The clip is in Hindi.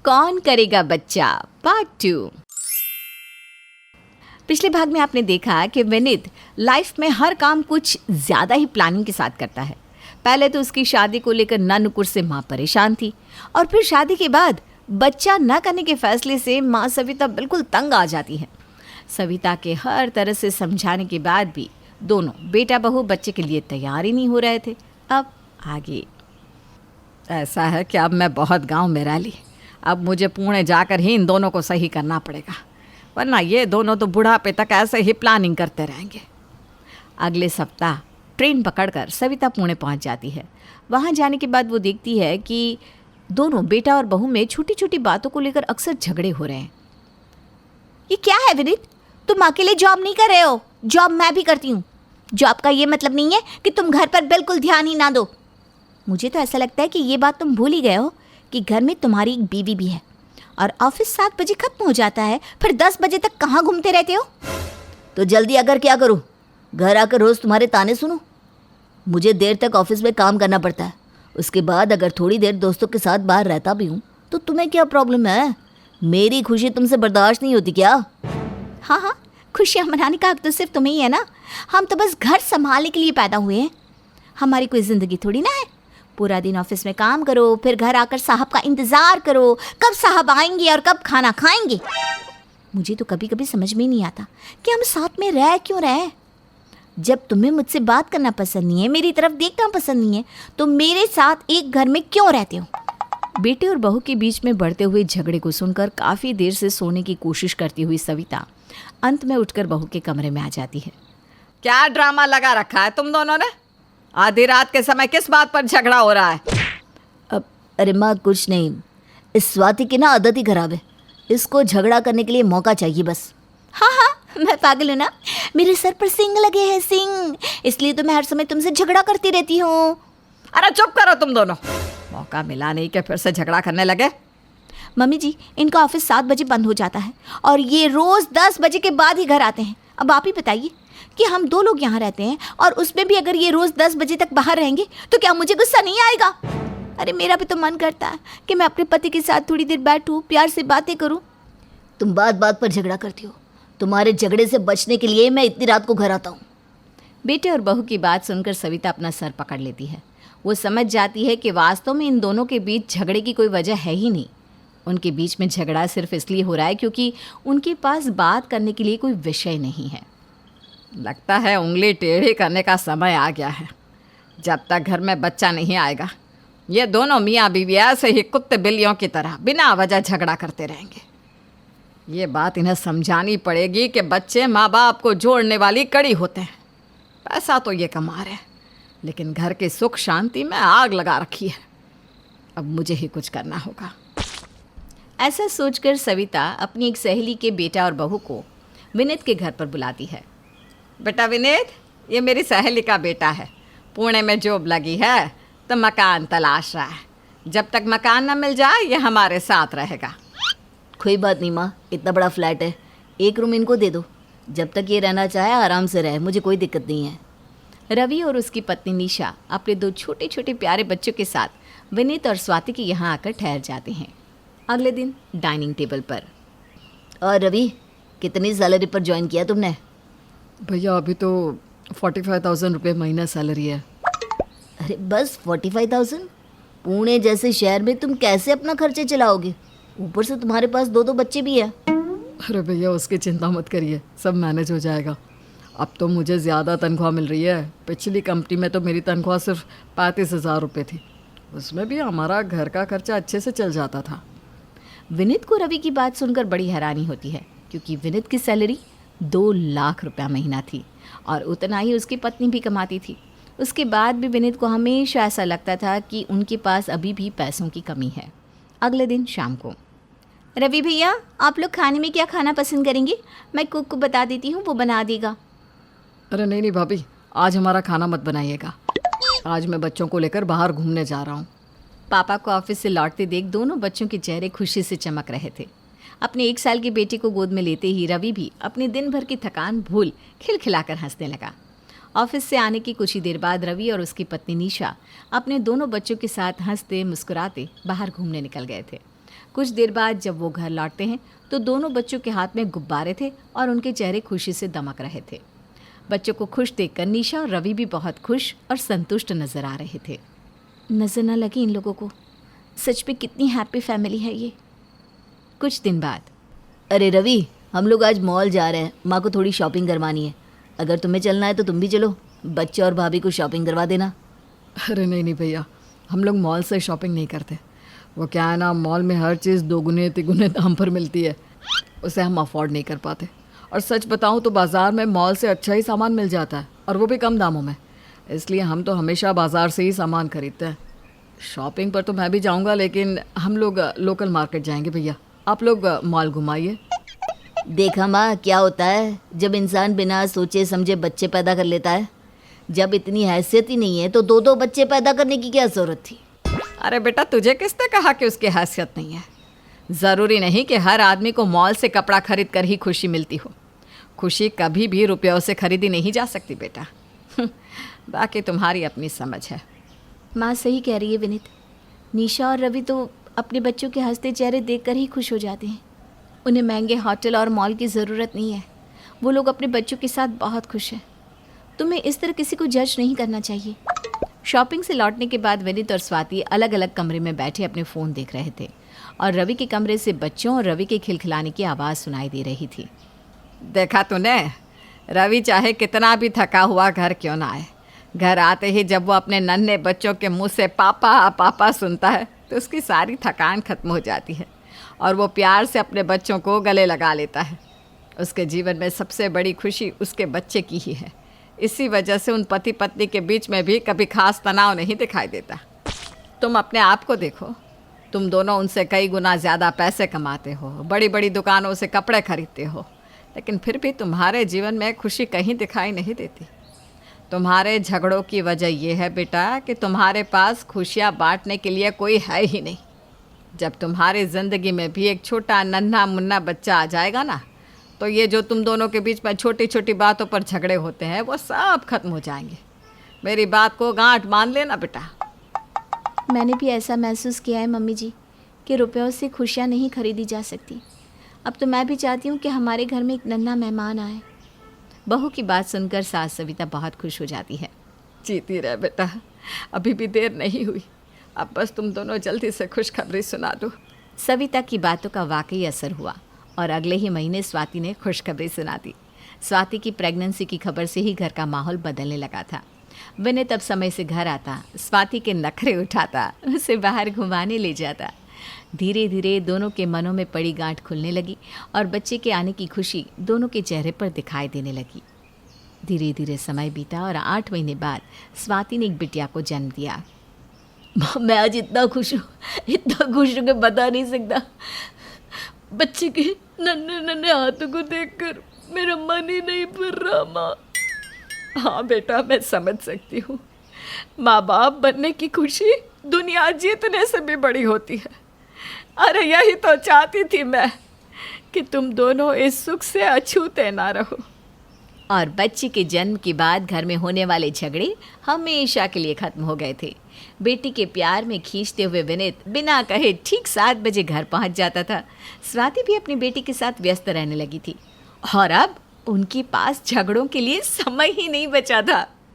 कौन करेगा बच्चा पार्ट 2। पिछले भाग में आपने देखा कि विनीत लाइफ में हर काम कुछ ज़्यादा ही प्लानिंग के साथ करता है। पहले तो उसकी शादी को लेकर नन्नकुर से माँ परेशान थी और फिर शादी के बाद बच्चा न करने के फैसले से माँ सविता बिल्कुल तंग आ जाती है। सविता के हर तरह से समझाने के बाद भी दोनों बेटा बहू बच्चे के लिए तैयार ही नहीं हो रहे थे। अब आगे ऐसा है कि अब मैं बहुत गांव में रह ली, अब मुझे पुणे जाकर ही इन दोनों को सही करना पड़ेगा, वरना ये दोनों तो बुढ़ापे तक ऐसे ही प्लानिंग करते रहेंगे। अगले सप्ताह ट्रेन पकड़कर सविता पुणे पहुंच जाती है। वहां जाने के बाद वो देखती है कि दोनों बेटा और बहू में छोटी छोटी बातों को लेकर अक्सर झगड़े हो रहे हैं। ये क्या है विनीत, तुम अकेले जॉब नहीं कर रहे हो, जॉब मैं भी करती हूँ। जॉब का ये मतलब नहीं है कि तुम घर पर बिल्कुल ध्यान ही ना दो। मुझे तो ऐसा लगता है कि ये बात तुम भूल ही गए हो कि घर में तुम्हारी एक बीवी भी है और ऑफिस 7 बजे खत्म हो जाता है, फिर 10 बजे तक कहाँ घूमते रहते हो? तो जल्दी अगर क्या करूँ, घर आकर रोज़ तुम्हारे ताने सुनूं? मुझे देर तक ऑफिस में काम करना पड़ता है, उसके बाद अगर थोड़ी देर दोस्तों के साथ बाहर रहता भी हूँ तो तुम्हें क्या प्रॉब्लम है? मेरी खुशी तुमसे बर्दाश्त नहीं होती क्या? हाँ, खुशियाँ मनाने का हक तो सिर्फ तुम्हें ही है ना। हम तो बस घर संभालने के लिए पैदा हुए हैं, हमारी कोई ज़िंदगी थोड़ी ना है। पूरा दिन ऑफिस में काम करो, फिर घर आकर साहब का इंतज़ार करो कब साहब आएंगे और कब खाना खाएंगे। मुझे तो कभी कभी समझ में नहीं आता कि हम साथ में रह क्यों रहे। जब तुम्हें मुझसे बात करना पसंद नहीं है, मेरी तरफ देखना पसंद नहीं है, तो मेरे साथ एक घर में क्यों रहते हो? बेटे और बहू के बीच में बढ़ते हुए झगड़े को सुनकर काफ़ी देर से सोने की कोशिश करती हुई सविता अंत में उठकर बहू के कमरे में आ जाती है। क्या ड्रामा लगा रखा है तुम दोनों ने? आधी रात के समय किस बात पर झगड़ा हो रहा है? अरे माँ कुछ नहीं, इस स्वाति की ना आदत ही खराब है, इसको झगड़ा करने के लिए मौका चाहिए बस। हाँ, मैं पागल हूँ ना, मेरे सर पर सिंग लगे हैं, सिंग, इसलिए तो मैं हर समय तुमसे झगड़ा करती रहती हूँ। अरे चुप करो तुम दोनों, मौका मिला नहीं कि फिर से झगड़ा करने लगे। मम्मी जी, इनका ऑफिस 7 बजे बंद हो जाता है और ये रोज़ 10 बजे के बाद ही घर आते हैं। अब आप ही बताइए कि हम 2 लोग यहाँ रहते हैं और उसमें भी अगर ये रोज़ 10 बजे तक बाहर रहेंगे तो क्या मुझे गुस्सा नहीं आएगा? अरे मेरा भी तो मन करता है कि मैं अपने पति के साथ थोड़ी देर बैठूँ, प्यार से बातें करूँ। तुम बात बात पर झगड़ा करती हो, तुम्हारे झगड़े से बचने के लिए मैं इतनी रात को घर आता हूँ। बेटे और बहू की बात सुनकर सविता अपना सर पकड़ लेती है। वो समझ जाती है कि वास्तव में इन दोनों के बीच झगड़े की कोई वजह है ही नहीं। उनके बीच में झगड़ा सिर्फ इसलिए हो रहा है क्योंकि उनके पास बात करने के लिए कोई विषय नहीं है। लगता है उंगली टेढ़ी करने का समय आ गया है। जब तक घर में बच्चा नहीं आएगा ये दोनों मियाँ बीवी ऐसे ही कुत्ते बिल्लियों की तरह बिना वजह झगड़ा करते रहेंगे। ये बात इन्हें समझानी पड़ेगी कि बच्चे माँ बाप को जोड़ने वाली कड़ी होते हैं। पैसा तो ये कमा रहे हैं लेकिन घर की सुख शांति में आग लगा रखी है। अब मुझे ही कुछ करना होगा। ऐसा सोचकर सविता अपनी एक सहेली के बेटा और बहू को विनीत के घर पर बुलाती है। बेटा विनीत, ये मेरी सहेली का बेटा है, पुणे में जॉब लगी है तो मकान तलाश रहा है। जब तक मकान न मिल जाए ये हमारे साथ रहेगा। कोई बात नहीं माँ, इतना बड़ा फ्लैट है, 1 रूम इनको दे दो, जब तक ये रहना चाहे आराम से रहे, मुझे कोई दिक्कत नहीं है। रवि और उसकी पत्नी निशा अपने 2 छोटे छोटे प्यारे बच्चों के साथ विनीत और स्वाति के यहाँ आकर ठहर जाते हैं। अगले दिन डाइनिंग टेबल पर। और रवि, कितनी सैलरी पर ज्वाइन किया तुमने? भैया अभी तो 45,000 रुपये महीना सैलरी है। अरे बस 45,000? पुणे जैसे शहर में तुम कैसे अपना खर्चे चलाओगे? ऊपर से तुम्हारे पास 2 बच्चे भी है। अरे भैया उसकी चिंता मत करिए, सब मैनेज हो जाएगा। अब तो मुझे ज़्यादा तनख्वाह मिल रही है। पिछली कंपनी में तो मेरी तनख्वाह सिर्फ 35,000 रुपये थी, उसमें भी हमारा घर का खर्चा अच्छे से चल जाता था। विनीत को रवि की बात सुनकर बड़ी हैरानी होती है क्योंकि विनीत की सैलरी 2 लाख रुपया महीना थी और उतना ही उसकी पत्नी भी कमाती थी। उसके बाद भी विनीत को हमेशा ऐसा लगता था कि उनके पास अभी भी पैसों की कमी है। अगले दिन शाम को। रवि भैया, आप लोग खाने में क्या खाना पसंद करेंगे? मैं कुक को बता देती हूँ, वो बना देगा। अरे नहीं भाभी, आज हमारा खाना मत बनाइएगा, आज मैं बच्चों को लेकर बाहर घूमने जा रहा हूँ। पापा को ऑफिस से लौटते देख दोनों बच्चों के चेहरे खुशी से चमक रहे थे। अपने 1 साल के बेटे को गोद में लेते ही रवि भी अपने दिन भर की थकान भूल खिलखिलाकर हंसने लगा। ऑफिस से आने की कुछ ही देर बाद रवि और उसकी पत्नी निशा अपने दोनों बच्चों के साथ हंसते मुस्कुराते बाहर घूमने निकल गए थे। कुछ देर बाद जब वो घर लौटते हैं तो दोनों बच्चों के हाथ में गुब्बारे थे और उनके चेहरे खुशी से दमक रहे थे। बच्चों को खुश देखकर निशा और रवि भी बहुत खुश और संतुष्ट नजर आ रहे थे। नजर न लगी इन लोगों को, सच में कितनी हैप्पी फैमिली है ये। कुछ दिन बाद, अरे रवि, हम लोग आज मॉल जा रहे हैं, माँ को थोड़ी शॉपिंग करवानी है। अगर तुम्हें चलना है तो तुम भी चलो, बच्चे और भाभी को शॉपिंग करवा देना। अरे नहीं भैया, हम लोग मॉल से शॉपिंग नहीं करते। वो क्या है ना, मॉल में हर चीज़ दोगुने तिगुने दाम पर मिलती है, उसे हम अफोर्ड नहीं कर पाते। और सच बताऊं तो बाज़ार में मॉल से अच्छा ही सामान मिल जाता है, और वो भी कम दामों में। इसलिए हम तो हमेशा बाज़ार से ही सामान खरीदते हैं। शॉपिंग पर तो मैं भी जाऊंगा, लेकिन हम लोग लोकल मार्केट जाएंगे भैया। आप लोग मॉल घुमाइए। देखा माँ, क्या होता है जब इंसान बिना सोचे समझे बच्चे पैदा कर लेता है। जब इतनी हैसियत ही नहीं है तो दो बच्चे पैदा करने की क्या ज़रूरत थी। अरे बेटा, तुझे किसने कहा कि उसकी हैसियत नहीं है? ज़रूरी नहीं कि हर आदमी को मॉल से कपड़ा खरीद कर ही खुशी मिलती हो। खुशी कभी भी रुपयों से खरीदी नहीं जा सकती बेटा। बाकी तुम्हारी अपनी समझ है। माँ सही कह रही है विनीत। निशा और रवि तो अपने बच्चों के हंसते चेहरे देखकर ही खुश हो जाते हैं। उन्हें महंगे होटल और मॉल की ज़रूरत नहीं है। वो लोग अपने बच्चों के साथ बहुत खुश हैं। तुम्हें इस तरह किसी को जज नहीं करना चाहिए। शॉपिंग से लौटने के बाद विनीत और स्वाति अलग अलग कमरे में बैठे अपने फ़ोन देख रहे थे और रवि के कमरे से बच्चों और रवि के खिलखिलाने की आवाज़ सुनाई दे रही थी। देखा तूने, रवि चाहे कितना भी थका हुआ घर क्यों ना आए, घर आते ही जब वो अपने नन्हे बच्चों के मुंह से पापा पापा सुनता है तो उसकी सारी थकान खत्म हो जाती है और वो प्यार से अपने बच्चों को गले लगा लेता है। उसके जीवन में सबसे बड़ी खुशी उसके बच्चे की ही है। इसी वजह से उन पति पत्नी के बीच में भी कभी खास तनाव नहीं दिखाई देता। तुम अपने आप को देखो, तुम दोनों उनसे कई गुना ज़्यादा पैसे कमाते हो, बड़ी बड़ी दुकानों से कपड़े खरीदते हो, लेकिन फिर भी तुम्हारे जीवन में खुशी कहीं दिखाई नहीं देती। तुम्हारे झगड़ों की वजह यह है बेटा कि तुम्हारे पास खुशियाँ बांटने के लिए कोई है ही नहीं। जब तुम्हारी ज़िंदगी में भी एक छोटा नन्हा मुन्ना बच्चा आ जाएगा ना, तो ये जो तुम दोनों के बीच में छोटी छोटी बातों पर झगड़े होते हैं वो सब खत्म हो जाएंगे। मेरी बात को गांठ बांध लेना बेटा। मैंने भी ऐसा महसूस किया है मम्मी जी कि रुपयों से खुशियाँ नहीं खरीदी जा सकती। अब तो मैं भी चाहती हूँ कि हमारे घर में एक नन्हा मेहमान आए। बहू की बात सुनकर सास सविता बहुत खुश हो जाती है। जीती रहे बेटा, अभी भी देर नहीं हुई। अब बस तुम दोनों जल्दी से खुशखबरी सुना दो। सविता की बातों का वाकई असर हुआ और अगले ही महीने स्वाति ने खुशखबरी सुना दी। स्वाति की प्रेगनेंसी की खबर से ही घर का माहौल बदलने लगा था। विनीत अब समय से घर आता, स्वाति के नखरे उठाता, उसे बाहर घुमाने ले जाता। धीरे धीरे दोनों के मनों में पड़ी गांठ खुलने लगी और बच्चे के आने की खुशी दोनों के चेहरे पर दिखाई देने लगी। धीरे धीरे समय बीता और 8 महीने बाद स्वाति ने एक बिटिया को जन्म दिया। मैं आज इतना खुश हूँ कि बता नहीं सकता। बच्चे के नन्हे नन्हे हाथों को देखकर मेरा मन ही नहीं भर रहा माँ। हाँ बेटा, मैं समझ सकती हूँ। माँ बाप बनने की खुशी दुनिया जीतने से भी बड़ी होती है। अरे यही तो चाहती थी मैं कि तुम दोनों इस सुख से अछूते ना रहो। और बच्ची के जन्म के बाद घर में होने वाले झगड़े हमेशा के लिए खत्म हो गए थे। बेटी के प्यार में खींचते हुए विनीत बिना कहे ठीक 7 बजे घर पहुंच जाता था। स्वाति भी अपनी बेटी के साथ व्यस्त रहने लगी थी और अब उनके पास झगड़ों के लिए समय ही नहीं बचा था।